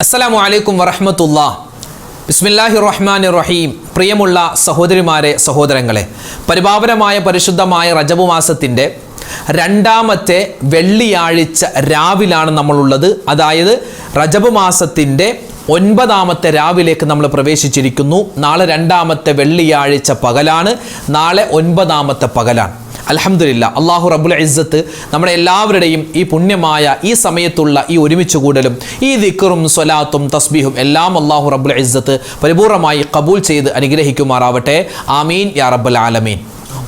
അസ്സലാമു അലൈക്കും വറഹ്മത്തുള്ളാഹി. ബിസ്മില്ലാഹിർ റഹ്മാനിർ റഹീം. പ്രിയമുള്ള സഹോദരിമാരെ, സഹോദരങ്ങളെ, പരിപാവനമായ പരിശുദ്ധമായ റജബ് മാസത്തിൻ്റെ രണ്ടാമത്തെ വെള്ളിയാഴ്ച രാവിലാണ് നമ്മളുള്ളത്. അതായത് റജബ് മാസത്തിൻ്റെ 9ാമത്തെ രാവിലേക്ക് നമ്മൾ പ്രവേശിച്ചിരിക്കുന്നു. നാളെ രണ്ടാമത്തെ വെള്ളിയാഴ്ച പകലാണ്, നാളെ 9ാമത്തെ പകലാണ്. അൽഹംദുലില്ലാ, അള്ളാഹു റബ്ബുൽ ഇസ്സത്ത് നമ്മുടെ എല്ലാവരുടെയും ഈ പുണ്യമായ ഈ സമയത്തുള്ള ഈ ഒരുമിച്ച് കൂടലും ഈ ദിക്റും സ്വലാത്തും തസ്ബീഹും എല്ലാം അള്ളാഹു റബ്ബുൽ ഇസ്സത്ത് പരിപൂർണമായി ഖബൂൽ ചെയ്ത് അനുഗ്രഹിക്കുമാറാവട്ടെ. ആമീൻ യാ റബ്ബൽ ആലമീൻ.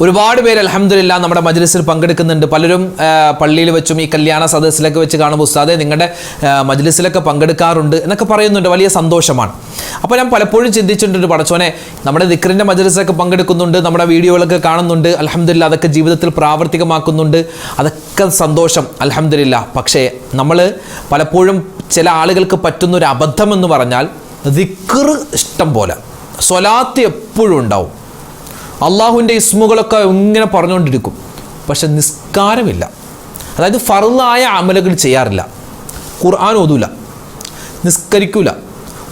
ഒരുപാട് പേര് അൽഹംദുലില്ലാ നമ്മുടെ മജ്ലിസിൽ പങ്കെടുക്കുന്നുണ്ട്. പലരും പള്ളിയിൽ വെച്ചും ഈ കല്യാണ സദസ്സിലൊക്കെ വെച്ച് കാണുമ്പോൾ ഉസ്താദെ നിങ്ങളുടെ മജ്ലിസിലൊക്കെ പങ്കെടുക്കാറുണ്ട് എന്നൊക്കെ പറയുന്നുണ്ട്. വലിയ സന്തോഷമാണ്. അപ്പോൾ ഞാൻ പലപ്പോഴും ചിന്തിച്ചിട്ടുണ്ട്, പടച്ചോനെ നമ്മുടെ ദിക്റിൻ്റെ മജ്ലിസിലൊക്കെ പങ്കെടുക്കുന്നുണ്ട്, നമ്മുടെ വീഡിയോകളൊക്കെ കാണുന്നുണ്ട്, അൽഹംദുലില്ലാ അതൊക്കെ ജീവിതത്തിൽ പ്രാവർത്തികമാക്കുന്നുണ്ട്, അതൊക്കെ സന്തോഷം അൽഹംദുലില്ലാ. പക്ഷേ നമ്മൾ പലപ്പോഴും ചില ആളുകൾക്ക് പറ്റുന്നൊരു അബദ്ധം എന്ന് പറഞ്ഞാൽ ദിക്ർ ഇഷ്ടം പോലെ, സ്വലാത്ത് എപ്പോഴും ഉണ്ടാവും, അള്ളാഹുവിൻ്റെ ഇസ്മുകളൊക്കെ ഇങ്ങനെ പറഞ്ഞുകൊണ്ടിരിക്കും, പക്ഷെ നിസ്കാരമില്ല. അതായത് ഫർളായ അമലുകൾ ചെയ്യാറില്ല, ഖുർആൻ ഓതൂല, നിസ്കരിക്കൂല,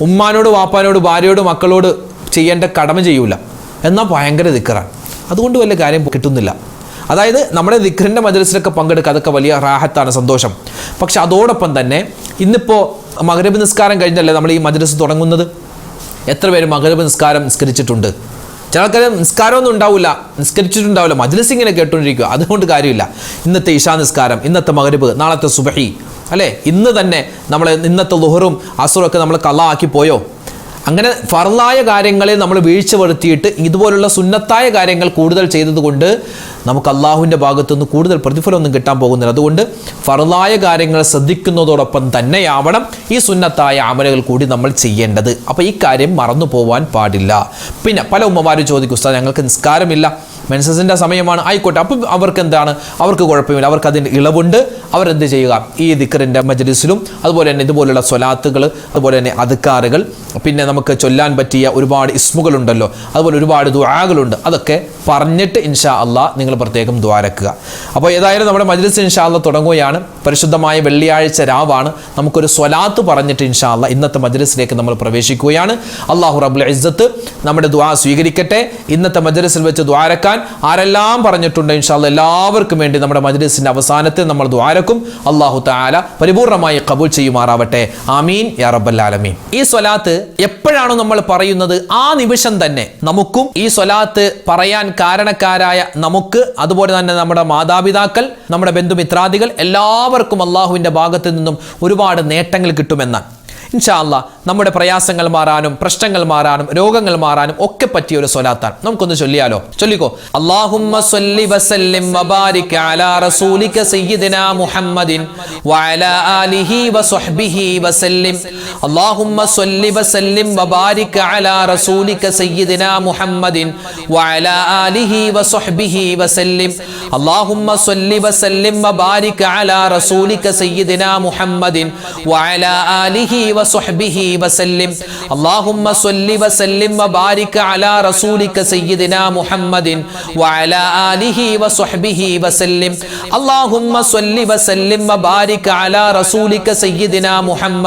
ഉമ്മാനോട് വാപ്പാനോട് ഭാര്യയോട് മക്കളോട് ചെയ്യേണ്ട കടമ ചെയ്യൂല, എന്നാൽ ഭയങ്കര ദിക്റാണ്. അതുകൊണ്ട് വലിയ കാര്യം കിട്ടുന്നില്ല. അതായത് നമ്മുടെ ദിക്റിൻ്റെ മജ്ലിസിലൊക്കെ പങ്കെടുക്കുക, അതൊക്കെ വലിയ റാഹത്താണ്, സന്തോഷം. പക്ഷെ അതോടൊപ്പം തന്നെ ഇന്നിപ്പോൾ മഗ്രിബ് നിസ്കാരം കഴിഞ്ഞല്ലേ നമ്മൾ ഈ മജ്ലിസ് തുടങ്ങുന്നത്. എത്ര പേര് മഗ്രിബ് നിസ്കാരം നിസ്കരിച്ചിട്ടുണ്ട്? ചിലക്കാർ നിസ്കാരമൊന്നും ഉണ്ടാവില്ല, നിസ്കരിച്ചിട്ടുണ്ടാവില്ല, മജ്ലിസ് ഇങ്ങനെ കേട്ടുകൊണ്ടിരിക്കുക. അതുകൊണ്ട് കാര്യമില്ല. ഇന്നത്തെ ഇശാ നിസ്കാരം, ഇന്നത്തെ മഗ്രിബ്, നാളത്തെ സുബഹി, അല്ലേ, ഇന്ന് തന്നെ നമ്മൾ ഇന്നത്തെ ളുഹറും അസുറൊക്കെ നമ്മൾ ഖളാ ആക്കി പോയോ? അങ്ങനെ ഫർളായ കാര്യങ്ങളെ നമ്മൾ വീഴ്ച വരുത്തിയിട്ട് ഇതുപോലുള്ള സുന്നത്തായ കാര്യങ്ങൾ കൂടുതൽ ചെയ്തതുകൊണ്ട് നമുക്ക് അള്ളാഹുവിൻ്റെ ഭാഗത്തുനിന്ന് കൂടുതൽ പ്രതിഫലമൊന്നും കിട്ടാൻ പോകുന്നില്ല. അതുകൊണ്ട് ഫർളായ കാര്യങ്ങൾ ശ്രദ്ധിക്കുന്നതോടൊപ്പം തന്നെയാവണം ഈ സുന്നത്തായ അമലുകൾ കൂടി നമ്മൾ ചെയ്യേണ്ടത്. അപ്പോൾ ഈ കാര്യം മറന്നു പോകാൻ പാടില്ല. പിന്നെ പല ഉമ്മമാരും ചോദിക്കും, ഉസ്താദ് ഞങ്ങൾക്ക് നിസ്കാരമില്ല, മെൻസസിൻ്റെ സമയമാണ്, ആയിക്കോട്ടെ, അപ്പം അവർക്ക് എന്താണ്, അവർക്ക് കുഴപ്പമില്ല, അവർക്ക് അതിൻ്റെ ഇളവുണ്ട്. അവരെന്ത് ചെയ്യുക, ഈ ദിക്റിൻ്റെ മജ്ലിസിലും അതുപോലെ തന്നെ ഇതുപോലുള്ള സ്വലാത്തുകൾ, അതുപോലെ തന്നെ അദ്കാറുകൾ, പിന്നെ നമുക്ക് ചൊല്ലാൻ പറ്റിയ ഒരുപാട് ഇസ്മുകളുണ്ടല്ലോ, അതുപോലെ ഒരുപാട് ദുആകളുണ്ട്, അതൊക്കെ പറഞ്ഞിട്ട് ഇൻഷാ അള്ളാഹ് നിങ്ങൾ പ്രത്യേകം ദുആരക്കുക. അപ്പോൾ ഏതായാലും നമ്മുടെ മജ്ലിസ് ഇൻഷാ അള്ളാഹ് തുടങ്ങുകയാണ്. പരിശുദ്ധമായ വെള്ളിയാഴ്ച രാവാണ്. നമുക്കൊരു സ്വലാത്ത് പറഞ്ഞിട്ട് ഇൻഷാ അള്ളാഹ് ഇന്നത്തെ മജ്ലിസിലേക്ക് നമ്മൾ പ്രവേശിക്കുകയാണ്. അള്ളാഹു റബ്ബുൽ ഇസ്സത്ത് നമ്മുടെ ദുആ സ്വീകരിക്കട്ടെ. ഇന്നത്തെ മജ്ലിസിൽ വെച്ച് ദുആരക്കാൻ ആരെല്ലാം പറഞ്ഞിട്ടുണ്ട് ഇൻഷാ അള്ളാഹ് എല്ലാവർക്കും വേണ്ടി നമ്മുടെ മജ്ലിസിൻ്റെ അവസാനത്തിൽ നമ്മൾ ദുആരക്കും. അള്ളാഹു തആല പരിപൂർണമായി ഖബൂൽ ചെയ്യുമാറാവട്ടെ. ആമീൻ യാ റബ്ബൽ ആലമീൻ. ഈ സ്വലാത്ത് എപ്പോഴാണോ നമ്മൾ പറയുന്നത് ആ നിമിഷം തന്നെ നമുക്കും ഈ സ്വലാത്ത് പറയാൻ കാരണക്കാരായ നമുക്ക്, അതുപോലെ തന്നെ നമ്മുടെ മാതാപിതാക്കൾ, നമ്മുടെ ബന്ധുമിത്രാദികൾ എല്ലാവർക്കും അള്ളാഹുവിൻ്റെ ഭാഗത്ത് നിന്നും ഒരുപാട് നേട്ടങ്ങൾ കിട്ടുമെന്നാണ്. ഇൻഷാ അല്ലാഹ് നമ്മുടെ പ്രയാസങ്ങൾ മാറാനും പ്രശ്നങ്ങൾ മാറാനും രോഗങ്ങൾ മാറാനും ഒക്കെ പറ്റിയ ഒരു സ്വലാത്താണ്. നമുക്കൊന്ന് ചൊല്ലിയാലോ? ചൊല്ലിക്കോ. അല്ലാഹുമ്മ സ്വല്ലി വസല്ലിം വബാരിക് അലാ റസൂലിക സയ്യിദിനാ മുഹമ്മദിൻ വഅലാ ആലിഹി വസ്വഹ്ബിഹി വസല്ലിം. അല്ലാഹുമ്മ സ്വല്ലി വസല്ലിം വബാരിക് അലാ റസൂലിക സയ്യിദിനാ മുഹമ്മദിൻ വഅലാ ആലിഹി വസ്വഹ്ബിഹി വസല്ലിം. അല്ലാഹുമ്മ സ്വല്ലി വസല്ലിം വബാരിക് അലാ റസൂലിക സയ്യിദിനാ മുഹമ്മദിൻ വഅലാ ആലിഹി وصحبه وسلم. اللهم صل وسلم وبارك على رسولك سيدنا محمد وعلى آله وصحبه وسلم. اللهم صل وسلم وبارك على رسولك سيدنا محمد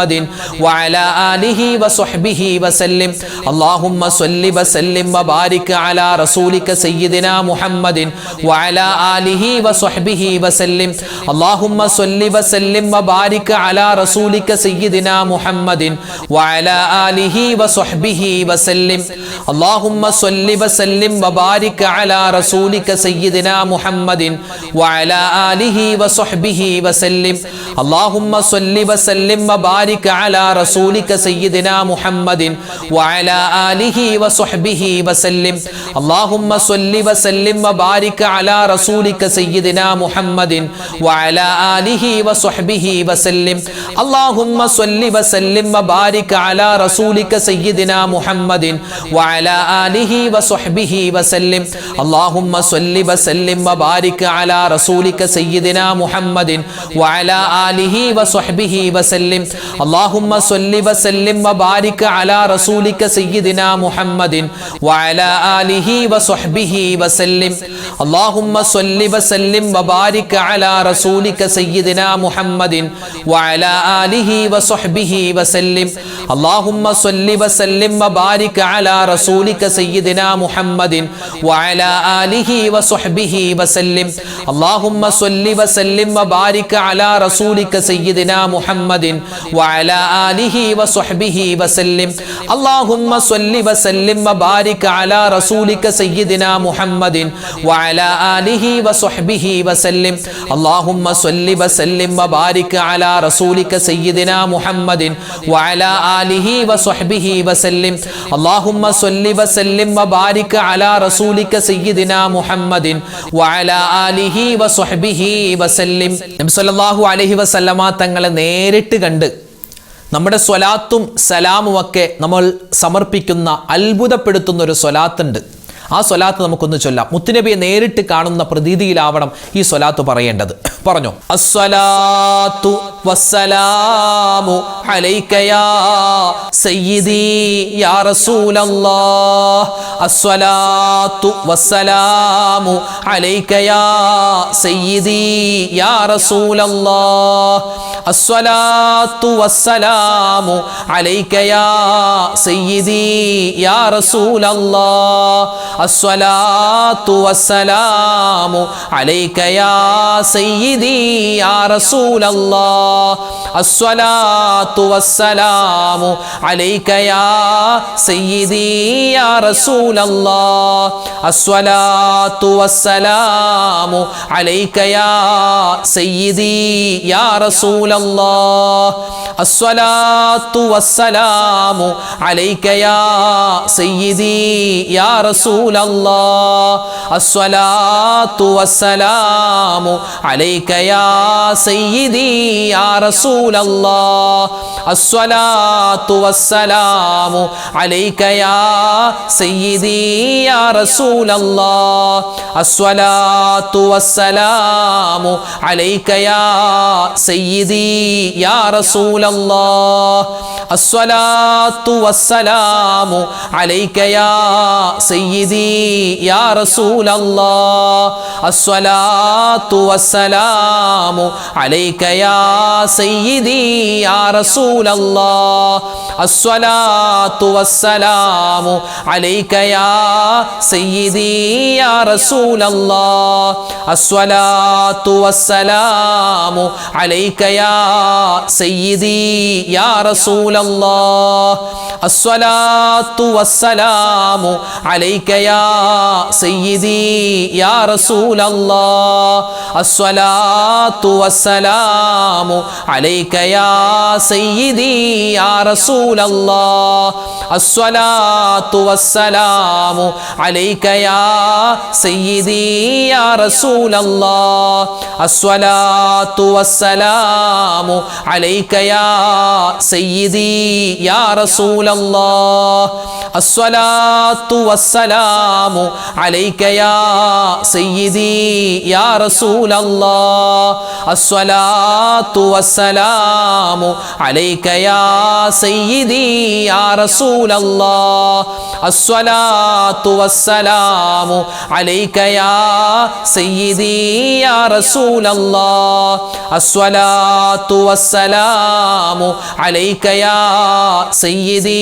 وعلى آله وصحبه وسلم. اللهم صل وسلم وبارك على رسولك سيدنا محمد وعلى آله وصحبه وسلم. اللهم صل وسلم وبارك على رسولك سيدنا محمد وعلى آله وصحبه وسلم. اللهم صل وسلم وبارك على رسولك سيدنا محمد وعلى آله وصحبه وسلم. اللهم صل وسلم وبارك على رسولك سيدنا محمد وعلى آله وصحبه وسلم. اللهم صل وسلم وبارك على رسولك سيدنا محمد وعلى آله وصحبه وسلم. اللهم صل وسلم وبارك على رسولك سيدنا محمد وعلى آله وصحبه وسلم. اللهم صل وسلم وبارك على رسولك سيدنا محمد وعلى آله وصحبه وسلم. اللهم صل وسلم وبارك على رسولك سيدنا محمد وعلى آله وصحبه وسلم. اللهم صل وسلم وبارك على رسولك سيدنا محمد وعلى آله وصحبه وسلم. വസല്ലിം അല്ലാഹുമ്മ സ്വല്ലി വസല്ലിം വബാരിക് അലാ റസൂലിക സയ്യിദിനാ മുഹമ്മദിൻ വഅലാ ആലിഹി വസ്വഹ്ബിഹി വസല്ലിം അല്ലാഹുമ്മ സ്വല്ലി വസല്ലിം വബാരിക് അലാ റസൂലിക സയ്യിദിനാ മുഹമ്മദിൻ വഅലാ ആലിഹി വസ്വഹ്ബിഹി വസല്ലിം അല്ലാഹുമ്മ സ്വല്ലി വസല്ലിം വബാരിക് അലാ റസൂലിക സയ്യിദിനാ മുഹമ്മദിൻ വഅലാ ആലിഹി വസ്വഹ്ബിഹി വസല്ലിം അല്ലാഹുമ്മ സ്വല്ലി വസല്ലിം വബാരിക് അലാ റസൂലിക സയ്യിദിനാ മുഹമ്മദിൻ വഅലാ ആലിഹി വസ്വഹ്ബിഹി വസല്ലിം അല്ലാഹുമ്മ സ്വല്ലി വസല്ലിം വബാരിക് അലാ റസൂലിക സയ്യിദിനാ മുഹമ്മദിൻ വഅലാ ആലിഹി വസ്വഹ്ബിഹി വസല്ലിം. നബി സല്ലല്ലാഹു അലൈഹി വസല്ലമ തങ്ങളെ നേരിട്ട് കണ്ട് നമ്മുടെ സ്വലാത്തും സലാമും ഒക്കെ നമ്മൾ സമർപ്പിക്കുന്ന അത്ഭുതപ്പെടുത്തുന്ന ഒരു സ്വലാത്തുണ്ട്. ആ സ്വലാത്ത് നമുക്കൊന്ന് ചൊല്ലാം. മുത്തുനബിയെ നേരിട്ട് കാണുന്ന പ്രതീതിയിലാവണം ഈ സ്വലാത്ത് പറയേണ്ടത്. പറഞ്ഞോ, അസ്സലാത്തു വസ്സലാമു അലൈക യാ സയ്യിദി യാ റസൂലല്ലാഹ് അസ്സലാത്തു വസ്സലാമു അലൈക യാ സയ്യിദി യാ റസൂലല്ലാഹ് അസ്സലാത്തു വസ്സലാമു അലൈക യാ സയ്യിദി യാ റസൂലല്ലാഹ് അസ്സലാത്തു വസ്സലാമു അലൈക യാ സയ്യിദി യാ റസൂലല്ലാഹ് അസ്സലാത്തു വസ്സലാമു അലൈക യാ സയ്യിദി യാ റസൂലല്ലാഹ് അസ്സലാത്തു വസ്സലാമു അലൈക യാ സയ്യിദി യാ റസൂലല്ലാഹ് അസ്സലാത്തു വസ്സലാമു അലൈക യാ സയ്യിദി യാ റസൂലല്ലാഹ് അസ്സലാത്തു വസ്സലാമു അലൈക യാ സയ്യിദി യാ റസൂലല്ലാഹ് അസ്സലാത്തു വസ്സലാമു അലൈക യാ സയ്യിദി യാ റസൂലല്ലാഹ് അസ്സലാത്തു വസ്സലാമു അലൈക യാ സയ്യിദി യാ റസൂലല്ലാഹ് അസ്സലാത്തു വസ്സലാമു അലൈക യാ സയ്യിദി യാ റസൂലല്ലാഹ് അസ്സലാത്തു വസ്സലാമു അലൈക യാ സയ്യിദി യാ റസൂലല്ലാഹ് അസ്സലാത്തു വസ്സലാമു അലൈക യാ സയ്യിദി യാ റസൂലല്ലാഹ് അസ്സലാത്തു വസ്സലാമു അലൈക യാ സയ്യിദി യാ റസൂലല്ലാഹ് അസ്സലാത്തു വസ്സലാമു അലൈക യാ സയ്യിദി യാ റസൂലല്ലാഹ് അസ്സലാത്തു വസ്സലാമു അലൈക യാ സയ്യിദി യാ റസൂലല്ലാഹ് അസ്സലാത്തു വസ്സലാമു അലൈക യാ സയ്യിദി യാ റസൂലല്ലാഹ് അസ്സലാത്തു വസ്സലാമു അലൈക യാ സയ്യിദി യാ റസൂലല്ലാഹ് അസ്സലാത്തു വസ്സലാമു അലൈക യാ സയ്യിദി യാ റസൂലല്ലാഹ് അസ്സലാത്തു വസ്സലാമു അലൈക യാ സയ്യിദി യാ റസൂലല്ലാഹ് അസ്സലാത്തു വസ്സലാമു അലൈക യാ സയ്യിദി യാ റസൂലല്ലാഹ് അസ്സലാത്തു വസ്സലാമു അലൈക യാ സയ്യിദി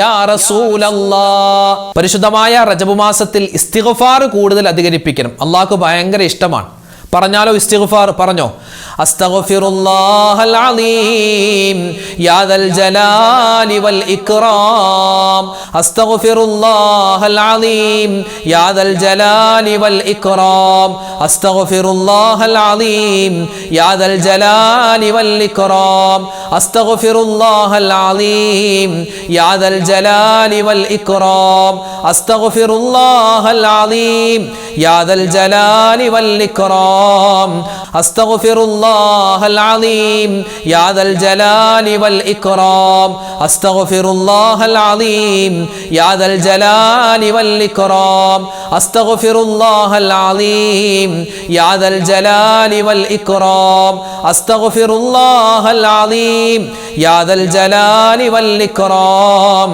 യാ റസൂലല്ലാഹ്. പരിശുദ്ധമായ റജബ് മാസത്തിൽ ഇസ്തിഗ്ഫാർ കൂടുതൽ അധികരിപ്പിക്കണം. അള്ളാഹ്ക്ക് ഭയങ്കര ഇഷ്ടമാണ്. പറഞ്ഞാലോ ഇസ്തിഗ്ഫാർ? പറഞ്ഞോ, അസ്തഗ്ഫിറുല്ലാഹൽ അലീം യാ ദൽ ജലാലി വൽ ഇക്റാം അസ്തഗ്ഫിറുല്ലാഹൽ അലീം യാ ദൽ ജലാലി വൽ ഇക്റാം അസ്തഗ്ഫിറുല്ലാഹൽ അലീം യാ ദൽ ജലാലി വൽ ഇക്റാം അസ്തഗ്ഫിറുല്ലാഹൽ അലീം യാ ദൽ ജലാലി വൽ ഇക്റാം അസ്തഗ്ഫിറുല്ലാഹൽ അലീം യാ ദൽ ജലാലി വൽ ഇക്റാം അസ്തഗ്ഫിറുല്ലാഹൽ അലീം യാ ദൽ ജലാലി വൽ ഇക്റാം അസ്തഗ്ഫിറുല്ലാഹൽ അലീം യാ ദൽ ജലാലി വൽ ഇക്റാം അസ്തഗ്ഫിറുല്ലാഹൽ അലീം യാ ദൽ ജലാലി വൽ ഇക്റാം അസ്തഗ്ഫിറുല്ലാഹൽ അലീം യാ ദൽ ജലാലി വൽ ഇക്റാം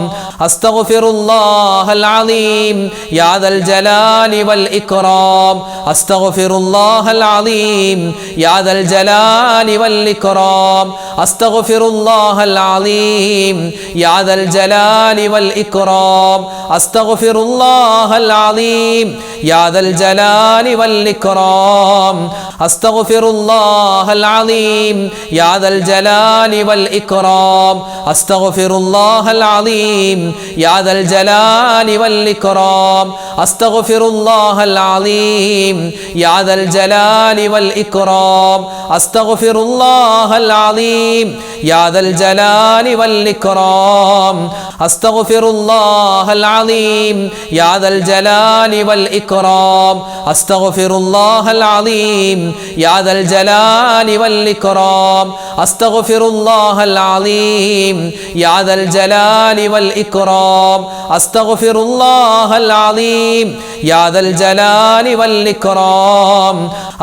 അസ്തഗ്ഫിറുല്ലാഹൽ അലീം യാ ദൽ ജലാലി വൽ ഇക്റാം അസ്തഗ്ഫിറുല്ലാഹൽ അലീം യാ ദൽ ജലാലി വൽ ഇക്റാം അസ്തഗ്ഫിറുല്ലാഹൽ അലീം യാ ദൽ ജലാലി വൽ ഇക്റാം അസ്തഗ്ഫിറുല്ലാഹൽ അലീം യാ ദൽ ജലാലി വൽ ഇക്റാം അസ്തഗ്ഫിറുല്ലാഹൽ അലീം യാ ദൽ ജലാലി വൽ ഇക്റാം അസ്തഗ്ഫിറുല്ലാഹൽ അലീം യാ ദൽ ജലാലി വൽ ഇക്റാം അസ്തഗ്ഫിറുല്ലാഹൽ അലീം യാ ദൽ ജലാലി വൽ ഇക്റാം അസ്തഗ്ഫിറുല്ലാഹൽ അലീം യാ ദൽ ജലാലി വൽ ഇക്റാം അസ്തഗ്ഫിറുല്ലാഹൽ അലീം യാ ദൽ ജലാലി വൽ ഇക്റാം അസ്തഗ്ഫിറുല്ലാഹൽ അലീം യാ ദൽ ജലാലി വൽ ഇക്റാം അസ്തഗ്ഫിറുല്ലാഹൽ അലീം യാ ദൽ ജലാലി വൽ ഇക്റാം അസ്തഗ്ഫിറുല്ലാഹൽ അലീം യാ ദൽ ജലാലി വൽ ഇക്റാം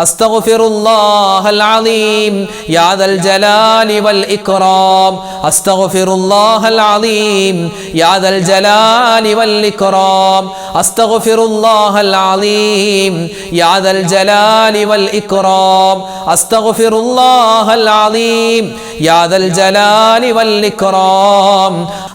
അസ്തഗ്ഫിറുല്ലാഹൽ അലീം യാ ദൽ ജലാലി വൽ ഇക്റാം അസ്തഗ്ഫിറുല്ലാഹൽ അലീം യാ ദൽ ജലാലി വൽ ഇക്റാം അസ്തഗ്ഫിറുല്ലാഹൽ അലീം യാ ദൽ ജലാലി വൽ ഇക്റാം അസ്തഗ്ഫിറുല്ലാഹൽ അലീം യാ ദൽ ജലാലി വൽ ഇക്റാം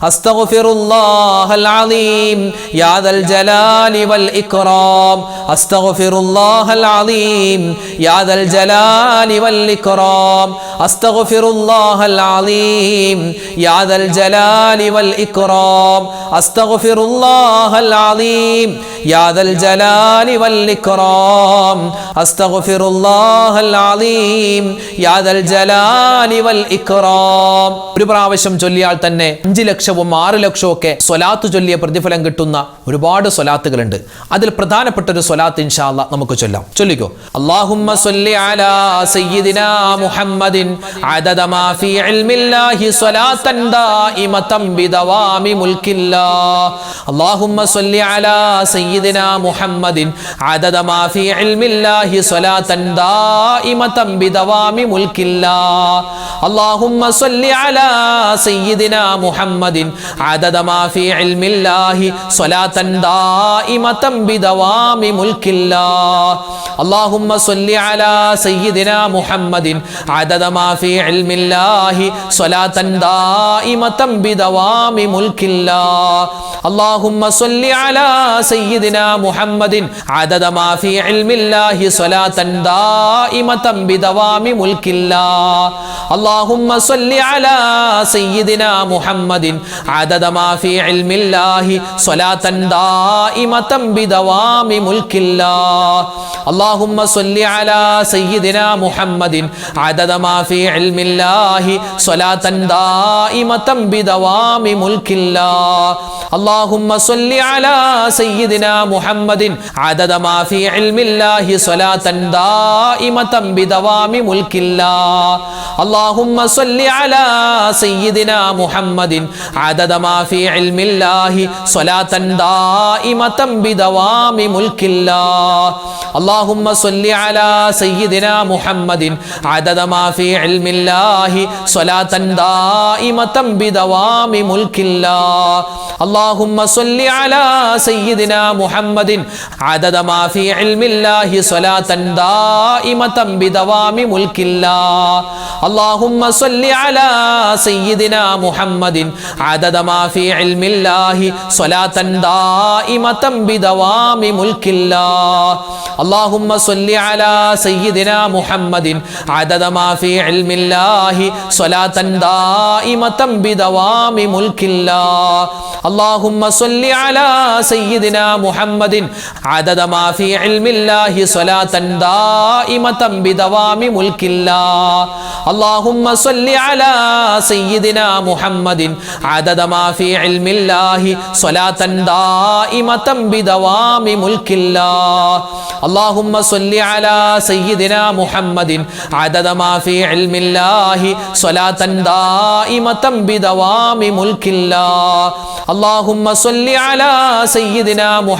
അസ്തഗ്ഫിറുല്ലാഹൽ അലീം യാ ദൽ ജലാലി വൽ ഇക്റാം അസ്തഗ്ഫിറുല്ലാഹൽ അലീം യാ ദൽ ജലാലി വൽ ഇക്റാം അസ്തഗ്ഫിറുല്ലാഹൽ അലീം യാ ദൽ ജലാലി വൽ ഇക്റാം അസ്തഗ്ഫിറുല്ലാഹൽ അലീം യാ ദൽ ജലാലി വൽ ഇക്റാം അസ്തഗ്ഫിറുല്ലാഹൽ അലീം യാ ദൽ ജലാലി വൽ ഇക്റാം. ഒരു പ്രാവശ്യം ചൊല്ലിയാൽ തന്നെ 5 ലക്ഷവും 6 ലക്ഷവും ഒക്കെ സ്വലാത്ത് ചൊല്ലിയ പ്രതിഫലം കിട്ടുന്ന ഒരുപാട് സ്വലാത്തുകളുണ്ട്. അതിൽ പ്രധാനപ്പെട്ട ഒരു സ്വലാത്ത് ഇൻഷാ അല്ലാഹ് നമുക്ക് ചൊല്ലാം. ചൊല്ലിക്കോ. അല്ലാഹുമ്മ സ്വല്ലി അലാ സയ്യിദിനാ മുഹമ്മദിൻ അദദ മാ ഫീ ഇൽമില്ലാഹി സ്വലാത്തൻ ദായിമതൻ ബിദവാമി മുൽക്കില്ലാഹ്. അല്ലാഹുമ്മ സ്വല്ലി അലാ സയ്യിദിനാ മുഹമ്മദിൻ അദദ മാ ഫീ ഇൽമില്ലാഹി സ്വലാത്തൻ ദായിമതൻ ബിദവാമി മുൽക്കില്ലാഹ്. അല്ലാഹുമ്മ സ്വല്ലി അലാ സയ്യിദിനാ മുഹമ്മദിൻ അദദ മാ ഫീ ഇൽമില്ലാഹി സ്വലാത്തൻ ദായിമതൻ ബിദവാമി മുൽക്കില്ലാഹ്. അല്ലാഹുമ്മ സ്വല്ലി അലാ സയ്യിദിനാ മുഹമ്മദിൻ അദദ മാ ഫീ ഇൽമില്ലാഹി സ്വലാത്തൻ ദായിമതൻ ബിദവാമി മുൽക്കില്ലാഹ്. അല്ലാഹുമ്മ സ്വല്ലി അലാ സയ്യിദിനാ മുഹമ്മദിൻ അദദ മാ ഫീ ഇൽമില്ലാഹി സ്വലാത്തൻ ദായിമതൻ ബിദവാമി മുൽക്കില്ലാഹ്. അല്ലാഹുമ്മ സ്വല്ലി അലാ സയ്യിദിനാ മുഹമ്മദിൻ അദദ മാ ഫീ ഇൽമില്ലാഹി സ്വലാത്തൻ ദായിമതൻ ബിദവാമി മുൽക്കില്ലാഹ്. അല്ലാഹുമ്മ സ്വല്ലി അലാ സയ്യിദിനാ മുഹമ്മദിൻ അദദ മാ ഫീ ഇൽമില്ലാഹി സ്വലാത്തൻ ദായിമതൻ ബിദവാമി മുൽക്കില്ലാഹ്. അല്ലാഹുമ്മ സ്വല്ലി അലാ സയ്യിദിനാ മുഹമ്മദിൻ അദദ മാ ഫീ ഇൽമില്ലാഹി സ്വലാത്തൻ ദായിമതൻ ബിദവാമി മുൽക്കില്ലാഹ്. അല്ലാഹുമ്മ സ്വല്ലി അലാ സയ്യിദിനാ മുഹമ്മദിൻ അദദ മാ ഫീ ഇൽമില്ലാഹി സ്വലാത്തൻ ദായിമതൻ ബിദവാമി മുൽക്കില്ലാഹ്. അല്ലാഹുമ്മ സ്വല്ലി അലാ സയ്യിദിനാ മുഹമ്മദിൻ അദദ മാ ഫീ ഇൽമില്ലാഹി സ്വലാത്തൻ ദായിമതൻ ബിദവാമി മുൽക്കില്ലാഹ്. അല്ലാഹുമ്മ സ്വല്ലി അലാ സയ്യിദിനാ മുഹമ്മദിൻ അദദ മാ ഫീ ഇൽമില്ലാഹി സ്വലാത്തൻ ദായിമതൻ ബിദവാമി മുൽക്കില്ലാഹ്. അല്ലാഹുമ്മ സ്വല്ലി അലാ സയ്യിദിനാ മുഹമ്മദിൻ അദദ മാ ഫീ ഇൽമില്ലാഹി സ്വലാത്തൻ ദായിമതൻ ബിദവാമി മുൽക്കില്ലാഹ്. അല്ലാഹുമ്മ സ്വല്ലി അലാ സയ്യിദിനാ മുഹമ്മദിൻ അദദ മാ ഫീ ഇൽമില്ലാഹി സ്വലാത്തൻ ദായിമതൻ ബിദവാമി മുൽക്കില്ലാഹ്. അല്ലാഹുമ്മ സ്വല്ലി അലാ സയ്യിദിനാ മുഹമ്മദിൻ അദദ മാ ഫീ ഇൽമില്ലാഹി സ്വലാത്തൻ ദായിമതൻ ബിദവാമി മുൽക്കില്ലാഹ്. അല്ലാഹുമ്മ സ്വല്ലി അലാ സയ്യിദിനാ മുഹമ്മദിൻ അദദ മാ ഫീ ഇൽമില്ലാഹി സ്വലാത്തൻ ദായിമതൻ ബിദവാമി മുൽക്കില്ലാഹ്. അല്ലാഹുമ്മ സ്വല്ലി അലാ സയ്യിദിനാ മുഹമ്മദിൻ അദദ മാ ഫീ ഇൽമില്ലാഹി സ്വലാത്തൻ ദായിമതൻ ബിദവാമി മുൽക്കില്ലാഹ്. അല്ലാഹുമ്മ സ്വല്ലി അലാ സയ്യിദിനാ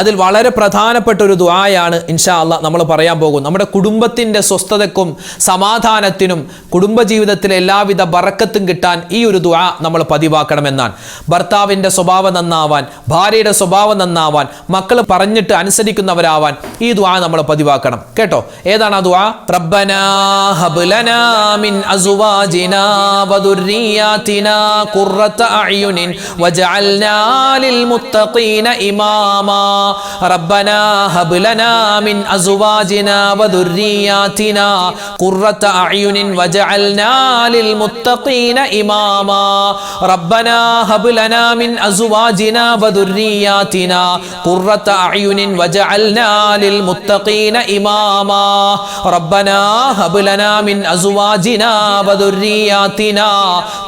അതിൽ വളരെ പ്രധാനപ്പെട്ട ഒരു ദുആയാണ് ഇൻഷാ അല്ലാഹ് നമ്മൾ പറയാൻ പോകും. നമ്മുടെ കുടുംബത്തിൻ്റെ സ്വസ്ഥതയ്ക്കും സമാധാനത്തിനും കുടുംബജീവിതത്തിലെ എല്ലാവിധ ബറക്കത്തും കിട്ടാൻ ഈ ഒരു ദുആ നമ്മൾ പതിവാക്കണമെന്നാണ്. ഭർത്താവിൻ്റെ സ്വഭാവം നന്നാവാൻ, ഭാര്യയുടെ സ്വഭാവം നന്നാവാൻ, മക്കൾ പറഞ്ഞിട്ട് അനുസരിക്കുന്നവരാവാൻ ഈ ദുആ നമ്മൾ പതിവാക്കണം. കേട്ടോ, ഏതാണ് ആ ദുആ? റബ്ബനാ ഹബ് ലനാ മിൻ അസ്വാജിനാ വദുർരിയാതിനാ ഖുർറത അഅ്യുനിൻ വജഅൽനാ ലിൽ മുത്തഖീന ഇമാമാ. റബ്ബനാ ഹബ് ലനാ മിൻ അസ്വാജിനാ വദുർരിയാതിനാ ഖുർറത അഅ്യുനിൻ വജഅൽനാ ലിൽ മുത്തഖീന ഇമാമാ. റബ്ബനാ ഹബ് ലനാ മിൻ അസ്വാജിനാ വദുർരിയാതിനാ ഖുർറത അഅ്യുനിൻ വജഅൽനാ ലിൽ മുത്തഖീന ഇമാമാ. റബ്ബനാ ഹബ് ലനാ മിൻ അസ്വാജിനാ വദുർരിയാതിനാ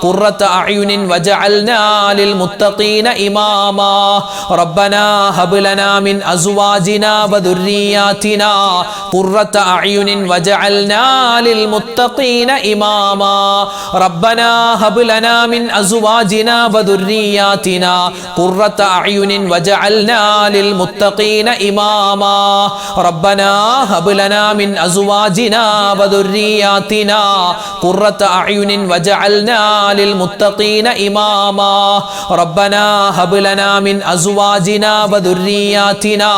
ഖുർറത അഅ്യുനിൻ വജഅൽനാ ലിൽ മുത്തഖീന ഇമാമാ. റബ്ബനാ ഹബ് ലനാ മിൻ അസ്വാജിനാ വദുർരിയാതിനാ ഖുർറത അഅ്യുനിൻ വജഅൽനാ ലിൽ മുത്തഖീന ഇമാമാ. റബ്ബനാ ഹബ് ലനാ മിൻ അസ്വാജിനാ വദുർരിയാതിനാ ഖുർറത അഅ്യുനിൻ വജഅൽനാ ലിൽ മുത്തഖീന ഇമാമാ. റബ്ബനാ ഹബ് ലനാ മിൻ അസ്വാജിനാ വദുർരിയാതിനാ ഖുർറത അഅ്യുനിൻ വജഅൽനാ ലിൽ മുത്തഖീന ഇമാമാ. റബ്ബനാ ഹബ് ലനാ മിൻ അസ്വാജിനാ വദുർരിയാതിനാ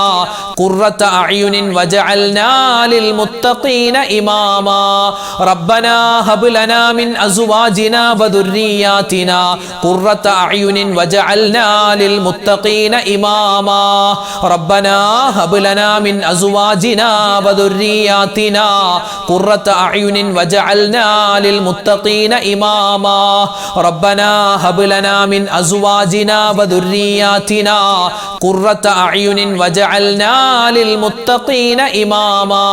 ഖുർറത അഅ്യുനിൻ വജഅൽനാ ലിൽ മുത്തഖീന ഇമാമാ. റബ്ബനാ ഹബ് ലനാ മിൻ അസ്വാജിനാ വദുർരിയാതിനാ ഖുർറത അഅ്യുനിൻ വജഅൽനാ ലിൽ മുത്തഖീന ഇമാമാ. റബ്ബനാ ഹബ് ലനാ മിൻ അസ്വാജിനാ വദുർരിയാതിനാ ഖുർറത അഅ്യുനിൻ വജഅൽനാ ലിൽ മുത്തഖീന ഇമാമാ. റബ്ബനാ ഹബ് ലനാ മിൻ അസ്വാജിനാ വദുർരിയാതിനാ ഖുർറത അഅ്യുനിൻ വജഅൽനാ ലിൽ മുത്തഖീന ഇമാമാ.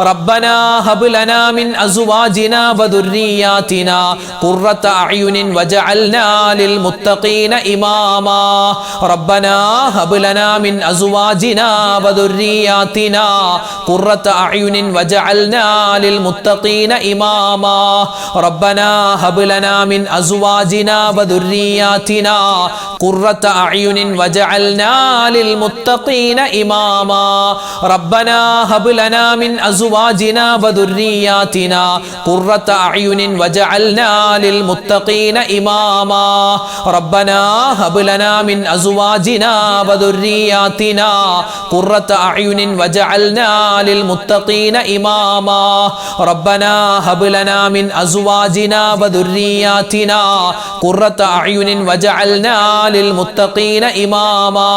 റബ്ബനാ ഹബ് ലനാ മിൻ അസ്വാജിനാ വദുർരിയാതിനാ ഖുർറത അഅ്യുനിൻ വജഅൽനാ ലിൽ മുത്തഖീന ഇമാമാ. റബ്ബനാ ഹബ് ലനാ മിൻ അസ്വാജിനാ വദുർരിയാതിനാ ഖുർറത അഅ്യുനിൻ വജഅൽനാ ലിൽ മുത്തഖീന ഇമാമാ. റബ്ബനാ ഹബ് ലനാ മിൻ അസ്വാജിനാ വദുർരിയാതിനാ ഖുർറത അഅ്യുനിൻ വജഅൽനാ ലിൽ മുത്തഖീന ഇമാമാ. റബ്ബനാ ഹബ് ലനാ മിൻ അസ്വാജിനാ വദുർരിയാതിനാ ഖുർറത അഅ്യുനിൻ വജഅൽനാ ലിൽ മുത്തഖീന ഇമാമാ. റബ്ബനാ ഹബ് ലനാ മിൻ അസ്വാജിനാ വദുർരിയാതിനാ ഖുർറത അഅ്യുനിൻ വജഅൽനാ ലിൽ മുത്തഖീന ഇമാമാ. റബ്ബനാ ഹബ് ലനാ മിൻ അസ്വാജിനാ വദുർരിയാതിനാ ഖുർറത അഅ്യുനിൻ വജഅൽനാ ലിൽ മുത്തഖീന ഇമാമാ.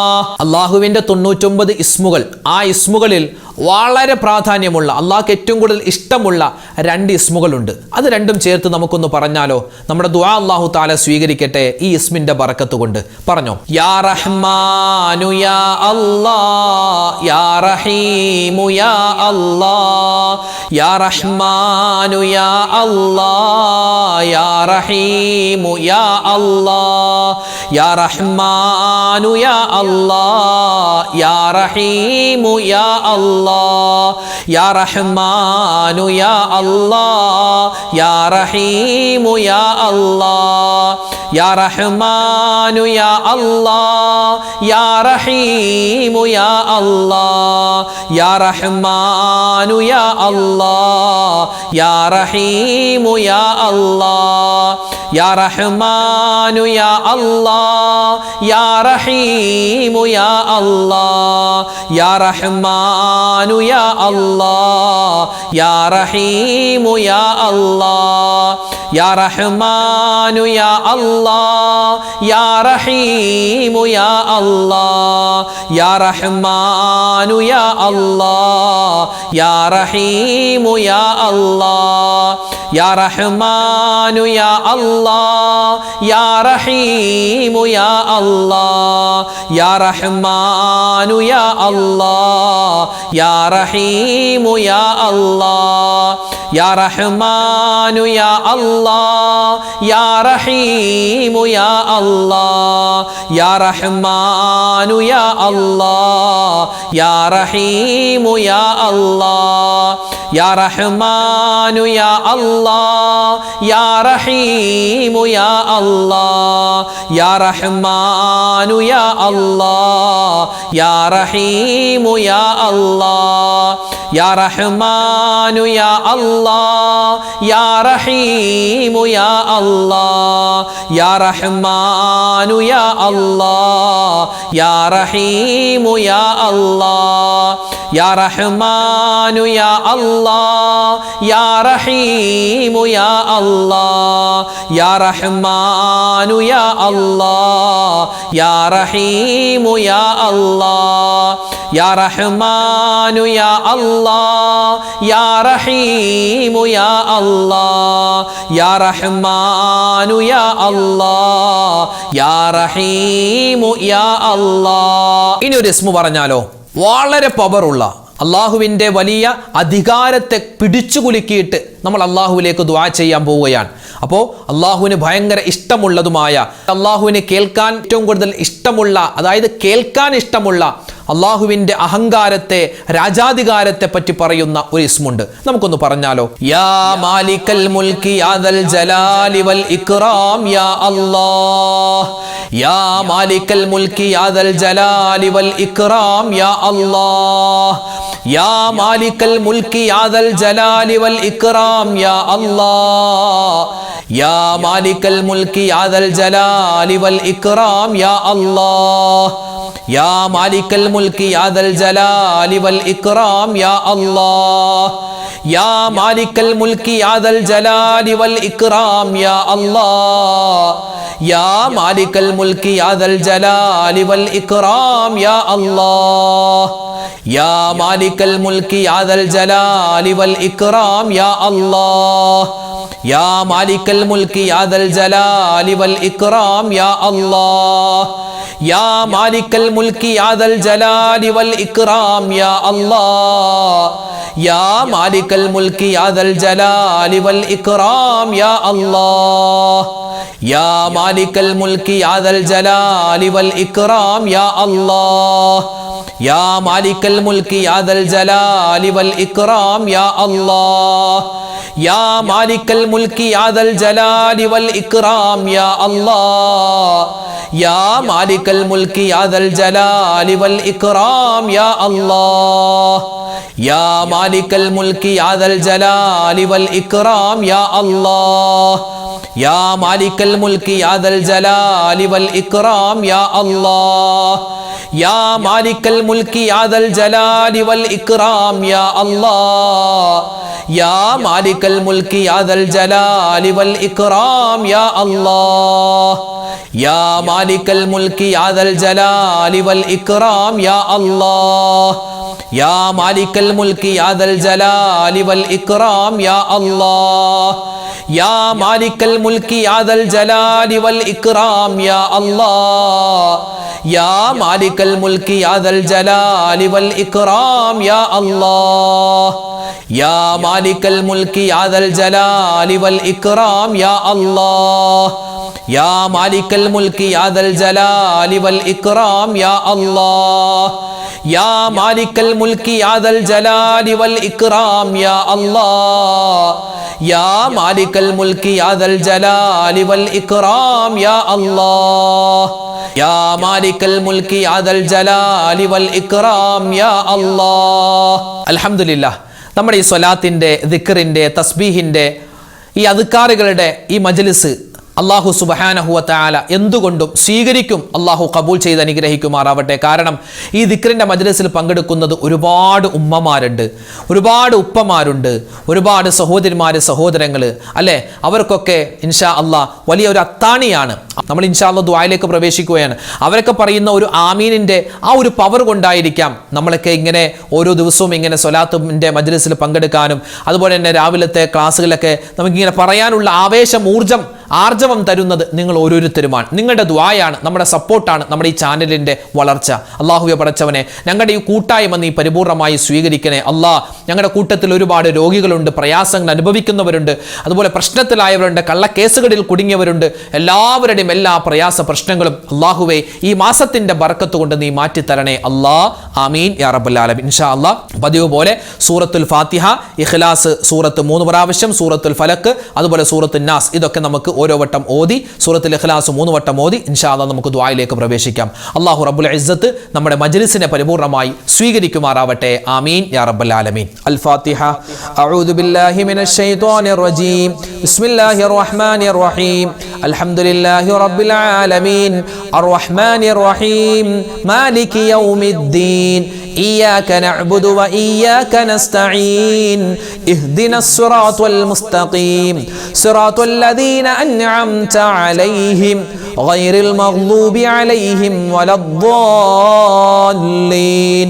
അല്ലാഹുവിൻ്റെ 99 ഇസ്മുകൾ, ആ ഇസ്മുകളിൽ വളരെ പ്രാധാന്യമുള്ള, അള്ളാഹ്ക്ക് ഏറ്റവും കൂടുതൽ ഇഷ്ടമുള്ള 2 ഇസ്മുകളുണ്ട്. അത് രണ്ടും ചേർത്ത് നമുക്കൊന്ന് പറഞ്ഞാലോ? നമ്മുടെ ദുആ അല്ലാഹു തആല സ്വീകരിക്കട്ടെ ഈ ഇസ്മിന്റെ ബറക്കത്ത് കൊണ്ട്. പറഞ്ഞോ, യാ റഹ്മാനു യാ അല്ലാഹ്, യാ റഹീമു യാ അല്ലാഹ്, യാ റഹ്മാനു യാ അല്ലാഹ്, യാ റഹീമു യാ അല്ലാഹ്, യാ റഹ്മാനു യാ അല്ലാഹ്, യാ റഹീമു യാ അല്ലാഹ്, യാ റഹ്മാനു യാ അല്ലാഹ്, യാ റഹീമു യാ അല്ലാഹ്, യാ റഹ്മാനു യാ അല്ലാഹ്, യാ റഹീമു യാ അല്ലാഹ്, യാ റഹ്മാനു യാ അല്ലാഹ്, യാ റഹീമു യാ അല്ലാഹ്, യാ റഹ്മാനു യാ അല്ലാഹ്, യാ റഹീമു യാ അല്ലാഹ്, യാ റഹ്മാനു യാ അല്ലാഹ്, യാ റഹീമു യാ അല്ലാഹ്, യാ റഹ്മാനു യാ അല്ലാഹ്, യാ റഹീമു യാ അല്ലാഹ്, യാ റഹ്മാനു യാ അല്ലാഹ്, യാ റഹീമു യാ അല്ലാഹ്, യാ റഹ്മാനു യാ അല്ലാഹ്, യാ റഹീമു യാ അല്ലാഹ്, യാ റഹ്മാനു യാ അല്ലാഹ്, യാ റഹീമു യാ അല്ലാഹ്, യാ റഹ്മാനു യാ അല്ലാഹ്, യാ റഹീമു യാ അല്ലാഹ്, യാ റഹ്മാനു യാ അല്ലാഹ്, യാ റഹീമു യാ അല്ലാഹ്, യാ റഹ്മാനു യാ അല്ലാഹ് യാ റഹീമു യാ അല്ലാഹ് യാ റഹ്മാനു യാ അല്ലാഹ് യാ റഹീമു യാ അല്ലാഹ് യാ റഹ്മാനു യാ അല്ലാഹ് യാ റഹീമു യാ അല്ലാഹ് യാ റഹ്മാനു യാ അല്ലാഹ് യാ റഹീമു യാ അല്ലാഹ് യാ റഹ്മാനു യാ അല്ലാഹ് യാ റഹീമു യാ അല്ലാഹ് യാ റഹ്മാനു യാ അല്ലാഹ് യാ റഹീമു യാ അല്ലാഹ് യാ റഹ്മാനു യാ അല്ലാഹ് യാ റഹീമു യാ അല്ലാഹ് യാ റഹ്മാനു യാ അല്ലാഹ് യാ റഹീമു യാ അല്ലാഹ്. ഇനി ഒരു ഇസ്മു പറഞ്ഞാലോ, വളരെ പവറുള്ള അള്ളാഹുവിൻ്റെ വലിയ അധികാരത്തെ പിടിച്ചു കുലുക്കിയിട്ട് നമ്മൾ അള്ളാഹുവിലേക്ക് ദുആ ചെയ്യാൻ പോവുകയാണ്. അപ്പോൾ അള്ളാഹുവിന് ഭയങ്കര ഇഷ്ടമുള്ളതുമായ, അള്ളാഹുവിന് കേൾക്കാൻ ഏറ്റവും കൂടുതൽ ഇഷ്ടമുള്ള, അതായത് കേൾക്കാൻ ഇഷ്ടമുള്ള അള്ളാഹുവിൻ്റെ അഹങ്കാരത്തെ, രാജാധികാരത്തെ പറ്റി പറയുന്ന ഒരു ഇസ്മുണ്ട്. നമുക്കൊന്ന് പറഞ്ഞാലോ. യാ മാലിക്കൽ മുൽക്കി യാ ദൽ ജലാലി വൽ ഇക്റാം യാ അല്ലാഹ് യാ മാലിക്കൽ മുൽക്കി യാ ദൽ ജലാലി വൽ ഇക്റാം യാ അല്ലാഹ് യാ മാലിക്കൽ മുൽക്കി യാ ദൽ ജലാലി വൽ ഇക്റാം യാ അല്ലാഹ് യാ മാലിക്കൽ മുൽക്കി യാ ദൽ ജലാലി വൽ ഇക്റാം യാ അല്ലാഹ് യാ മാലിക്കൽ മുൽക്കി യാ ദൽ ജലാലി വൽ ഇക്റാം യാ അല്ലാഹ് യാ മാലിക്കൽ മുൽക്കി യാ ദൽ ജലാലി വൽ ഇക്റാം യാ അല്ലാഹ് യാ മാലിക്കൽ മുൽക്കി യാ ദൽ ജലാലി വൽ ഇക്റാം യാ അല്ലാഹ് യാ മാലിക്കൽ മുൽക്കി യാ ദൽ ജലാലി വൽ ഇക്റാം യാ അല്ലാഹ് യാ മാലിക്കൽ മുൽക്കി യാ ദൽ ജലാലി വൽ ഇക്റാം യാ അല്ലാഹ് യാ മാലിക്കൽ മുൽക്കി യാ ദൽ ജലാലി വൽ ഇക്റാം യാ അല്ലാഹ് യാ മാലിക്കൽ മുൽക്കി യാ ദൽ ജലാലി വൽ ഇക്റാം യാ അല്ലാഹ് യാ മാലിക്കൽ മുൽക്കി യാ ദൽ ജലാലി വൽ ഇക്റാം യാ അല്ലാഹ് യാ മാലിക്കൽ മുൽക്കി യാ ദൽ ജലാലി വൽ ഇക്റാം യാ അല്ലാഹ് യാ മാലിക്കൽ മുൽക്കി യാ ദൽ ജലാലി വൽ ഇക്റാം യാ അല്ലാഹ് യാ മാലിക്കൽ മുൽക്കി യാ ദൽ ജലാലി വൽ ഇക്റാം യാ അല്ലാഹ് യാ മാലിക്കൽ മുൽക്കി യാ ദൽ ജലാലി വൽ ഇക്റാം യാ അല്ലാഹ് യാ മാലിക്കൽ മുൽക്കി യാ ദൽ ജലാലി വൽ ഇക്റാം യാ അല്ലാഹ് യാ മാലിക്കൽ മുൽക്കി യാ ദൽ ജലാലി വൽ ഇക്റാം യാ അല്ലാഹ് യാ മാലിക്കൽ മുൽക്കി യാ ദൽ ജലാലി വൽ ഇക്റാം യാ അല്ലാഹ് യാ മാലിക്കൽ മുൽക്കി യാ ദൽ ജലാലി വൽ ഇക്റാം യാ അല്ലാഹ് യാ മാലിക്കൽ മുൽക്കി യാ ദൽ ജലാലി വൽ ഇക്റാം യാ അല്ലാഹ് യാ മാലിക്കൽ മുൽക്കി യാ ദൽ ജലാലി വൽ ഇക്റാം യാ അല്ലാഹ് യാ മാലിക്കൽ മുൽക്കി യാ ദൽ ജലാലി വൽ ഇക്റാം യാ അല്ലാഹ് യാ മാലിക്കൽ മുൽക്കി യാ ദൽ ജലാലി വൽ ഇക്റാം യാ അല്ലാഹ് യാ മാലിക്കൽ മുൽക്കി യാ ദൽ ജലാലി വൽ ഇക്റാം യാ അല്ലാഹ് യാ മാലിക്കൽ മുൽക്കി യാ ദൽ ജലാലി വൽ ഇക്റാം യാ അല്ലാഹ് യാ മാലിക്കൽ മുൽക്കി യാ ദൽ ജലാലി വൽ ഇക്റാം യാ അല്ലാഹ് യാ മാലിക്കൽ മുൽക്കി യാ ദൽ ജലാലി വൽ ഇക്റാം യാ അല്ലാഹ്. അൽഹംദുലില്ലാഹ്, നമ്മുടെ ഈ സ്വലാത്തിൻ്റെ, ദിക്റിൻ്റെ, തസ്ബീഹിൻ്റെ, ഈ അദ്കാറുകളുടെ ഈ മജ്ലിസ് അള്ളാഹു സുബ്ഹാനഹു വ തആല എന്തുകൊണ്ടും സ്വീകരിക്കും. അള്ളാഹു കബൂൽ ചെയ്ത് അനുഗ്രഹിക്കുമാറാവട്ടെ. കാരണം ഈ ദിക്റിൻ്റെ മജ്ലിസിൽ പങ്കെടുക്കുന്നത് ഒരുപാട് ഉമ്മമാരുണ്ട്, ഒരുപാട് ഉപ്പമാരുണ്ട്, ഒരുപാട് സഹോദരിമാർ, സഹോദരങ്ങൾ അല്ലേ. അവർക്കൊക്കെ ഇൻഷാ അള്ളാഹ് വലിയൊരു അത്താണിയാണ്. നമ്മൾ ഇൻഷാ അള്ളാഹ് ദുആയിലേക്ക് പ്രവേശിക്കുകയാണ്. അവരൊക്കെ പറയുന്ന ഒരു ആമീനിൻ്റെ ആ ഒരു പവർ കൊണ്ടായിരിക്കാം നമ്മളൊക്കെ ഇങ്ങനെ ഓരോ ദിവസവും ഇങ്ങനെ സ്വലാത്തിൻ്റെ മജ്ലിസിൽ പങ്കെടുക്കാനും അതുപോലെ തന്നെ രാവിലത്തെ ക്ലാസ്സുകളിലൊക്കെ നമുക്കിങ്ങനെ പറയാനുള്ള ആവേശം, ആർജവം തരുന്നത് നിങ്ങൾ ഓരോരുത്തരുമാണ്. നിങ്ങളുടെ ദുആയാണ്, നമ്മുടെ സപ്പോർട്ടാണ് നമ്മുടെ ഈ ചാനലിൻ്റെ വളർച്ച. അള്ളാഹുവെ പടച്ചവനെ, ഞങ്ങളുടെ ഈ കൂട്ടായ്മ നീ പരിപൂർണമായി സ്വീകരിക്കണേ. അല്ലാഹ് ഞങ്ങളുടെ കൂട്ടത്തിൽ ഒരുപാട് രോഗികളുണ്ട്, പ്രയാസങ്ങൾ അനുഭവിക്കുന്നവരുണ്ട്, അതുപോലെ പ്രശ്നത്തിലായവരുണ്ട്, കള്ളക്കേസുകളിൽ കുടുങ്ങിയവരുണ്ട്. എല്ലാവരുടെയും എല്ലാ പ്രയാസ പ്രശ്നങ്ങളും അല്ലാഹുവേ ഈ മാസത്തിന്റെ ബർക്കത്ത് കൊണ്ട് നീ മാറ്റിത്തരണേ അല്ലാ. ആമീൻ യാ റബ്ബൽ ആലമീൻ. ഇൻഷാ അല്ലാ പതിവ് പോലെ സൂറത്തുൽ ഫാത്തിഹ, ഇഖ്ലാസ് സൂറത്ത് 3 പ്രാവശ്യം, സൂറത്തുൽ ഫലക്ക്, അതുപോലെ സൂറത്തുൽ നാസ്, ഇതൊക്കെ നമുക്ക് ഓരോ വട്ടം ഓതി, സൂറത്തുൽ ഇഖ്ലാസ് 3 വട്ടം ഓതി ഇൻഷാ അല്ലാ നമുക്ക് ദുആയിലേക്ക് പ്രവേശിക്കാം. അല്ലാഹു റബ്ബുൽ ഇസ്സത്ത് നമ്മുടെ മജ്ലിസിനെ പരിപൂർണമായി സ്വീകരിക്കുമാറാവട്ടെ. ആമീൻ യാ റബ്ബൽ ആലമീൻ. അൽ ഫാത്തിഹ. അഊദു ബില്ലാഹി മിനശ് ശൈത്വാനിർ റജീം. ബിസ്മില്ലാഹിർ റഹ്മാനിർ റഹീം. അൽഹംദുലില്ലാഹി റബ്ബിൽ ആലമീൻ. അർറഹ്മാനിർ റഹീം. മാലികി യൗമിദ്ദീൻ. إياك نعبد وإياك نستعين اهدنا الصراط المستقيم صراط الذين أنعمت عليهم غير المغضوب عليهم ولا الضالين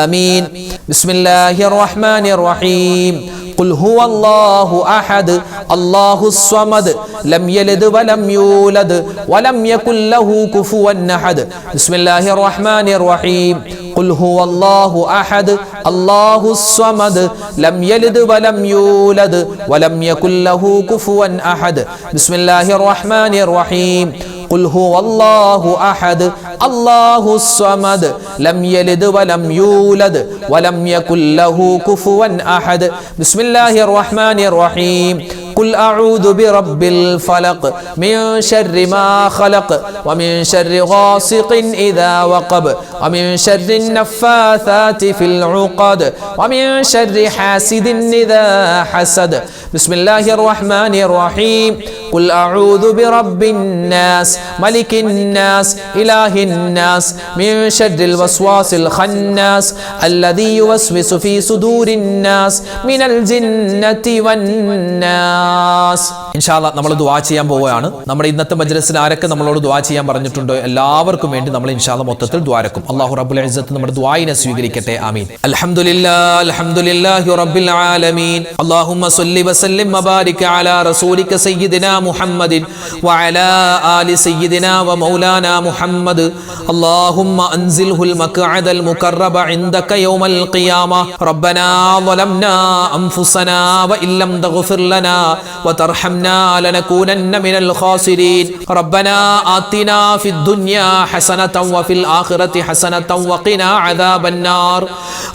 آمين. بسم الله الرحمن الرحيم. قل هو الله أحد الله الصمد لم يلد ولم يولد ولم يكن له كفوا أحد. بسم الله الرحمن الرحيم. قل هو الله أحد الله الصمد لم يلد ولم يولد ولم يكن له كفوا أحد. بسم الله الرحمن الرحيم. قل هو الله أحد الله الصمد لم يلد ولم يولد ولم يكن له كفوا أحد. بسم الله الرحمن الرحيم. قل أعوذ برب الفلق من شر ما خلق ومن شر غاسق إذا وقب ومن شر النفاثات في العقد ومن شر حاسد إذا حسد. بسم الله الرحمن الرحيم. قل أعوذ برب الناس ملك الناس إله الناس من شر الوسواس الخناس الذي يوسوس في صدور الناس من الجنة والناس. ഇൻഷാ അല്ലാഹ് നമ്മൾ ദുആ ചെയ്യാൻ പോവുകയാണ്. നമ്മുടെ ഇന്നത്തെ മജ്ലിസിൽ ആരൊക്കെ നമ്മളോട് ദുആ ചെയ്യാൻ പറഞ്ഞിട്ടുണ്ടോ എല്ലാവർക്കും വേണ്ടി നമ്മൾ ഇൻഷാ അല്ലാഹ് മൊത്തത്തിൽ ദുആരക്കും. അല്ലാഹു റബ്ബുൽ ഇസ്സത്ത് നമ്മുടെ ദുആയിനെ സ്വീകരിക്കട്ടെ. ആമീൻ. അൽഹംദുലില്ലാഹി റബ്ബിൽ ആലമീൻ. അല്ലാഹുമ്മ സ്വല്ലി വസല്ലിം വബാരിക് അലാ റസൂലിക സയ്യിദിനാ മുഹമ്മദിൻ വഅലാ ആലി സയ്യിദിനാ വമൗലാനാ മുഹമ്മദ്. അല്ലാഹുമ്മ അൻസിൽഹുൽ മഖ്അദൽ മുഖറബ ഇൻദക യൗമൽ ഖിയാമ. റബ്ബനാ ളലംനാ അൻഫുസനാ വഇല്ലം തഗ്ഫിർ ലനാ വതർഹംനാ ലനകൂനന്ന മിനൽ ഖാസിരീൻ. റബ്ബനാ ആതിനാ ഫിദ് ദുനിയാ ഹസനതൻ വഫിൽ ആഖിറതി ഹസനതൻ വഖിനാ അദാബൻ നാർ.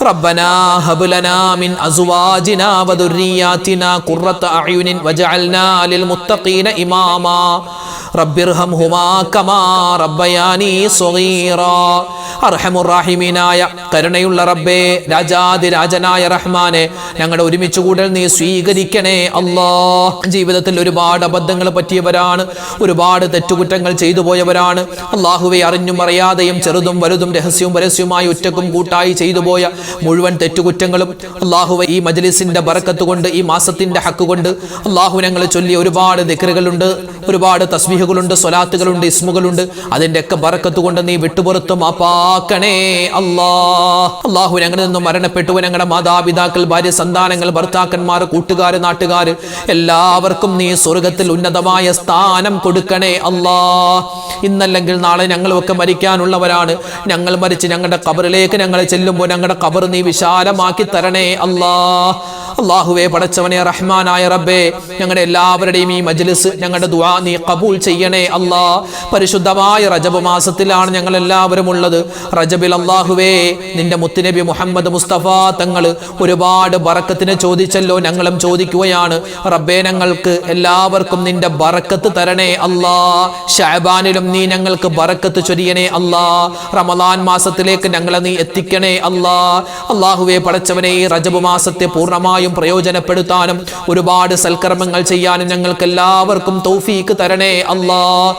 റബ്ബനാ ഹബ് ലനാ മിൻ അസ്വാജിനാ വദുർരിയാതിനാ ഖുർറത അഅ്യുനിൻ വജഅൽനാ ലിൽ മുത്തഖീന ഇമാമാ. റബ്ബിർഹംഹുമാ കമാ റബ്ബയാനി സ്വഗീറാ. അർഹമുർ റഹീമീനായ കരുണയുള്ള റബ്ബേ, രാജാതിരാജനായ റഹ്മാനെ, ഞങ്ങളുടെ ഒരുമിച്ച് കൂടൽ നീ സ്വീകരിക്കണേ അല്ലാഹ്. ജീവിതത്തിൽ ഒരുപാട് അബദ്ധങ്ങൾ പറ്റിയവരാണ്, ഒരുപാട് തെറ്റുകുറ്റങ്ങൾ ചെയ്തു പോയവരാണ്. അല്ലാഹുവേ, അറിഞ്ഞും അറിയാതെയും ചെറുതും വലുതും രഹസ്യവും പരസ്യവുമായി ഒറ്റക്കും കൂട്ടായി ചെയ്തു പോയ മുഴുവൻ തെറ്റുകുറ്റങ്ങളും അല്ലാഹുവേ ഈ മജ്ലിസിന്റെ ബറക്കത്ത് കൊണ്ട്, ഈ മാസത്തിന്റെ ഹക്ക് കൊണ്ട് അല്ലാഹു ഞങ്ങൾ ചൊല്ലിയ ഒരുപാട് ദിക്റുകളുണ്ട്, ഒരുപാട് തസ്ബീഹുകളുണ്ട്, സ്വലാത്തുകളുണ്ട്, ഇസ്മുകളുണ്ട്. അതിന്റെ ഒക്കെ ബറക്കത്ത് കൊണ്ട് നീ വിട്ടുപുറത്ത് മാപ്പാക്കണേ അല്ലാഹ്. അല്ലാഹു ഞങ്ങളിൽ നിന്നും മരണപ്പെട്ടു ഞങ്ങളുടെ മാതാപിതാക്കൾ, ഭാര്യ, സന്താനങ്ങൾ, ഭർത്താക്കന്മാർ, കൂട്ടുകാർ, നാട്ടുകാർ എല്ലാവർക്കും നീ സ്വർഗത്തിൽ ഉന്നതമായ സ്ഥാനം കൊടുക്കണേ അല്ലാഹ്. ഇന്നല്ലെങ്കിൽ നാളെ ഞങ്ങളൊക്കെ മരിക്കാനുള്ളവരാണ്. ഞങ്ങൾ മരിച്ച് ഞങ്ങളുടെ ഖബറിലേക്ക് ഞങ്ങൾ ചെല്ലുമ്പോൾ ഞങ്ങളുടെ ഖബർ നീ വിശാലമാക്കി തരണേ അല്ലാഹ്. അല്ലാഹുവേ, പടച്ചവനെ, റഹ്മാനായ റബ്ബേ, ഞങ്ങളുടെ എല്ലാവരുടെയും ഈ മജ്ലിസ്, ഞങ്ങളുടെ ദുആ നീ ഖബൂൽ ചെയ്യണേ അല്ലാഹ്. പരിശുദ്ധമായ റജബ് മാസത്തിലാണ് ഞങ്ങൾ എല്ലാവരും ഉള്ളത്. റജബിൽ അല്ലാഹുവേ, നിന്റെ മുത്തുനബി മുഹമ്മദ് മുസ്തഫ തങ്ങൾ ഒരുപാട് ബറക്കത്തിനെ ചോദിച്ചല്ലോ, ഞങ്ങളും ചോദിക്കുകയാണ് റബ്ബേ. ഞങ്ങൾക്ക് എല്ലാവർക്കും നിന്റെ ബറക്കത്ത് തരണേ അല്ലാഹ്. ശഅബാനിലും നീ ഞങ്ങൾക്ക് ബറക്കത്ത് ചൊരിയണേ അല്ലാഹ്. റമളാൻ മാസത്തിലേക്ക് ഞങ്ങളെ നീ എത്തിക്കണേ അല്ലാഹ്. അല്ലാഹുവേ, പടച്ചവനെ, ഈ റജബ് മാസത്തെ പൂർണ്ണമായും പ്രയോജനപ്പെടുത്താനും ഒരുപാട് സൽക്കർമ്മങ്ങൾ ചെയ്യാനും ഞങ്ങൾക്ക് എല്ലാവർക്കും തൗഫീക്ക് തരണേ അല്ലാഹ്.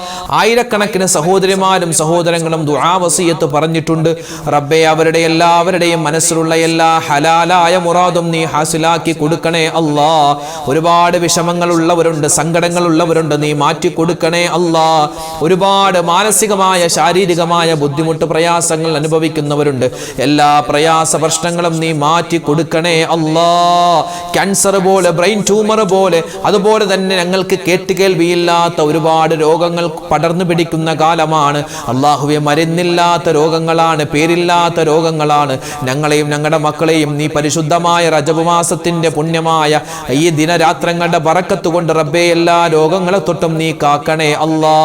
ആയിരക്കണക്കിന് സഹോദരിമാരും സഹോദരങ്ങളും ദുആ വസിയത്ത് പറഞ്ഞിട്ടുണ്ട്. റബ്ബേ, അവരുടെ എല്ലാവരുടെയും മനസ്സിലുള്ള എല്ലാ ഹലാലായ മുറാദും നീ ഹാസിലാക്കി കൊടുക്കണേ അല്ലാഹ്. ഒരുപാട് വിഷമങ്ങളുള്ളവരുണ്ട്, സങ്കടങ്ങളുള്ളവരുണ്ട്, നീ മാറ്റി കൊടുക്കണേ അല്ലാഹ്. ഒരുപാട് മാനസികമായ ശാരീരികമായ ബുദ്ധിമുട്ട്, പ്രയാസങ്ങൾ അനുഭവിക്കുന്നവരുണ്ട്. എല്ലാ പ്രയാസ പ്രശ്നങ്ങളും നീ മാറ്റി കൊടുക്കണേ അല്ലാഹ്. ക്യാൻസർ പോലെ, ബ്രെയിൻ ട്യൂമർ പോലെ, അതുപോലെ തന്നെ ഞങ്ങൾക്ക് കേട്ടുകേൾവിയില്ലാത്ത ഒരുപാട് രോഗങ്ങൾ പടർന്നു പിടിക്കുന്ന കാലമാണ് അള്ളാഹുവെ. മരുന്നില്ലാത്ത രോഗങ്ങളാണ്, പേരില്ലാത്ത രോഗങ്ങളാണ്. ഞങ്ങളെയും ഞങ്ങളുടെ മക്കളെയും നീ പരിശുദ്ധമായ റജബ് മാസത്തിന്റെ പുണ്യമായ ഈ ദിനരാത്രങ്ങളുടെ ബറക്കത്ത് കൊണ്ട് റബ്ബേ എല്ലാ രോഗങ്ങളെ തൊട്ടും നീ കാക്കണേ അല്ലാ.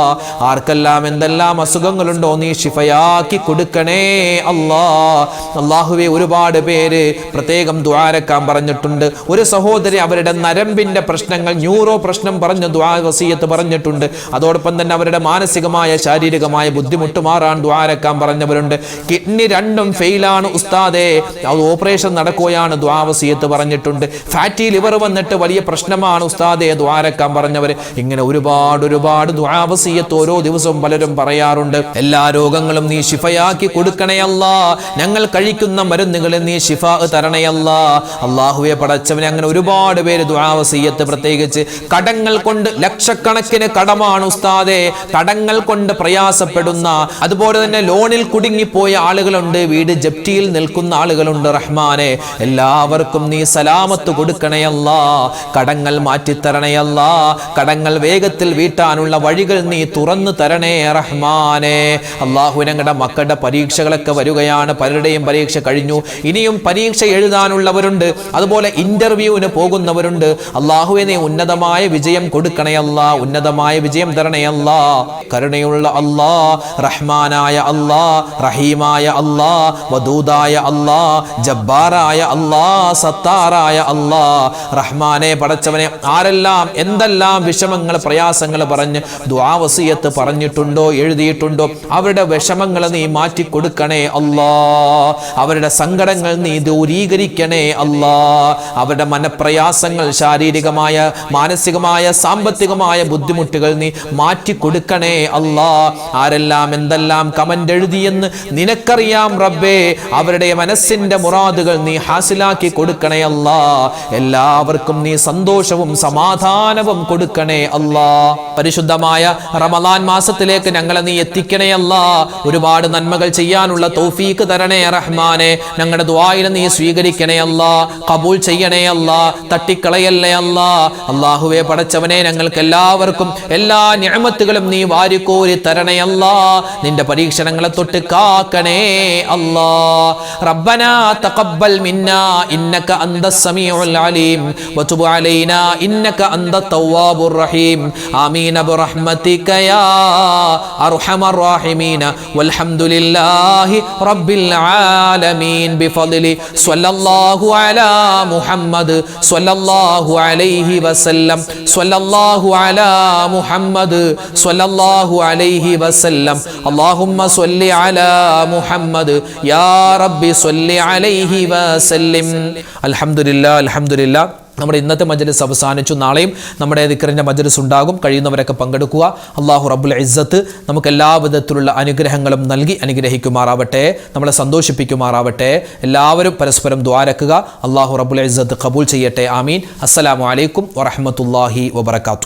ആർക്കെല്ലാം എന്തെല്ലാം അസുഖങ്ങളുണ്ടോ നീ ശിഫയാക്കി കൊടുക്കണേ അല്ലാ. അള്ളാഹുവെ, ഒരുപാട് പേര് പ്രത്യേകം ദുആരക്കാൻ പറഞ്ഞിട്ടുണ്ട്. ഒരു സഹോദരി അവരുടെ നരമ്പിന്റെ പ്രശ്നങ്ങൾ, ന്യൂറോ പ്രശ്നം പറഞ്ഞ് ദുആ വസിയത്ത് പറഞ്ഞിട്ടുണ്ട്. അതോടൊപ്പം തന്നെ അവരുടെ മാനസികമായ ശാരീരികമായ ബുദ്ധിമുട്ട് മാറാൻ ദുആരക്കാൻ പറഞ്ഞവരുണ്ട്. കിഡ്നി രണ്ടും ഫെയിലാണ് ഉസ്താദേ, അത് ഓപ്പറേഷൻ നടക്കുകയാണ്, ദുആ വസിയത്ത് പറഞ്ഞിട്ടുണ്ട്. ഫാറ്റി ലിവർ വന്നിട്ട് വലിയ പ്രശ്നമാണ് ഉസ്താദേ, ദുആരക്കാൻ പറഞ്ഞവർ. ഇങ്ങനെ ഒരുപാട് ദുആ വസിയത്ത് ഓരോ ദിവസവും പലരും പറയാറുണ്ട്. എല്ലാ രോഗങ്ങളും നീ ശിഫയാക്കി കൊടുക്കണേ അല്ലാ. ഞങ്ങൾ കഴിക്കുന്ന മരുന്നുകളിൽ നീ ശിഫ തരണേ അല്ലാ. അല്ലാഹുവേ പടച്ചവനെ, അങ്ങനെ ഒരുപാട് പേര് ദുആ വസിയത്ത്, പ്രത്യേകിച്ച് കടങ്ങൾ കൊണ്ട് ലക്ഷക്കണക്കിന് കടമാണ് ഉസ്താദേ, കടങ്ങൾ കൊണ്ട് പ്രയാസപ്പെടുന്ന, അതുപോലെ തന്നെ ലോണിൽ കുടുങ്ങിപ്പോയ ആളുകളുണ്ട്, വീട് ജപ്തിയിൽ നിൽക്കുന്ന ആളുകളുണ്ട്. റഹ്മാനെ, എല്ലാവർക്കും നീ സലാമത്ത് കൊടുക്കണയല്ലാ, കടങ്ങൾ മാറ്റിത്തരണയല്ലാ, കടങ്ങൾ വേഗത്തിൽ വീട്ടാനുള്ള വഴികൾ നീ തുറന്നു തരണേ റഹ്മാനെ. അള്ളാഹു, ഞങ്ങളുടെ മക്കളുടെ പരീക്ഷകളൊക്കെ വരികയാണ്. പലരുടെയും പരീക്ഷ കഴിഞ്ഞു, ഇനിയും പരീക്ഷ എഴുതാനുള്ളവരുണ്ട്, അതുപോലെ ഇന്റർവ്യൂവിന് പോകുന്നവരുണ്ട്. അള്ളാഹുവെ, നീ ഉന്നതമായ വിജയം കൊടുക്കണയല്ലാ, ഉന്നതമായ വിജയം തരണയല്ലാ. കരുണയുള്ള അല്ലാ, റഹ്മാനായ അല്ലാ, റഹീമായ അല്ലാ, വദൂദായ അല്ലാ, ജബ്ബാറായ അല്ലാ, സത്താറായ അല്ലാ. റഹ്മാനെ പടച്ചവനെ, ആരെല്ലാം എന്തെല്ലാം വിഷമങ്ങൾ പ്രയാസങ്ങൾ പറഞ്ഞ് ദുആ വസിയത്ത് പറഞ്ഞിട്ടുണ്ടോ, എഴുതിയിട്ടുണ്ടോ, അവരുടെ വിഷമങ്ങൾ നീ മാറ്റി കൊടുക്കണേ അല്ലാ. അവരുടെ സങ്കടങ്ങൾ നീ ദൂരീകരിക്കണേ അല്ലാ. അവരുടെ മനപ്രയാസങ്ങൾ, ശാരീരികമായ മാനസികമായ സാമ്പത്തികമായ ബുദ്ധിമുട്ടുകൾ നീ മാറ്റി കൊടുക്കണേ അല്ലാ. ആരെല്ലാം എന്തെല്ലാം കമന്റ് എഴുതിയെന്ന് നിനക്കറിയാം റബ്ബേ. അവരുടെ മനസ്സിന്റെ മുറാദുകൾ നീ ഹാസിലാക്കി കൊടുക്കണേ അല്ലാ. എല്ലാവർക്കും നീ സന്തോഷവും സമാധാനവും കൊടുക്കണേ അല്ലാ. പരിശുദ്ധമായ റമളാൻ മാസത്തിലേക്ക് ഞങ്ങളെ നീ എത്തിക്കണേ അല്ലാ. ഒരുപാട് നന്മകൾ ചെയ്യാനുള്ള തൗഫീക്ക് തരണേ റഹ്മാനെ. ഞങ്ങളുടെ ദുആയിനെ നീ സ്വീകരിക്കണേ അല്ലാ, ഖബൂൽ ചെയ്യണേ അല്ലാ, തട്ടിക്കളയല്ലേ അല്ലാ. അല്ലാഹുവേ പടച്ചവനെ, ഞങ്ങൾക്ക് എല്ലാവർക്കും എല്ലാ നിഅമത്തുകളും നീ വാരിക്കോരി തരണേ അല്ലാ. നിന്റെ പരീക്ഷണങ്ങളെ തൊട്ട് കാക്കണേ അല്ലാ. റബ്ബനാ തഖബ്ബൽ മിന്നാ ഇന്നക അന്തസ് സമീഉൽ അലീം വതുബ് അലൈനാ ഇന്നക അന്തത് തവ്വാബുർ റഹീം. ആമീൻ ബിറഹ്മതിക യാ അർഹമർ റഹീമീൻ. വൽഹംദുലില്ലാഹി റബ്ബിൽ ആലമീൻ. ബിഫദ്ലി സ്വല്ലല്ലാഹു അലാ മുഹമ്മദ് സ്വല്ലല്ലാഹു അലൈഹി വസല്ലം. സ്വല്ലല്ലാഹു അലാ മുഹമ്മദ് സ്വല്ലല്ലാഹു അലൈഹി വസല്ലം. അല്ലാഹുമ്മ സ്വല്ലി അലാ മുഹമ്മദ് യാ റബ്ബി സ്വല്ലി അലൈഹി വസല്ലം. അൽഹംദുലില്ലാ, അൽഹംദുലില്ലാ. നമ്മുടെ ഇന്നത്തെ മജ്ലിസ് അവസാനിച്ചു. നാളെയും നമ്മുടെ ദിക്റിന്റെ മജ്ലിസ് ഉണ്ടാകും. കഴിയുന്നവരൊക്കെ പങ്കെടുക്കുക. അല്ലാഹു റബ്ബുൽ ഇസ്സത്ത് നമുക്ക് എല്ലാ വിധത്തിലുള്ള അനുഗ്രഹങ്ങളും നൽകി അനുഗ്രഹിക്കുമാറാവട്ടെ, നമ്മളെ സന്തോഷിപ്പിക്കുമാറാവട്ടെ. എല്ലാവരും പരസ്പരം ദുആരക്കുക. അല്ലാഹു റബ്ബുൽ ഇസ്സത്ത് ഖബൂൽ ചെയ്യട്ടെ. ആമീൻ. അസ്സലാമു അലൈക്കും വറഹ്മത്തുള്ളാഹി വബറകാതുഹു.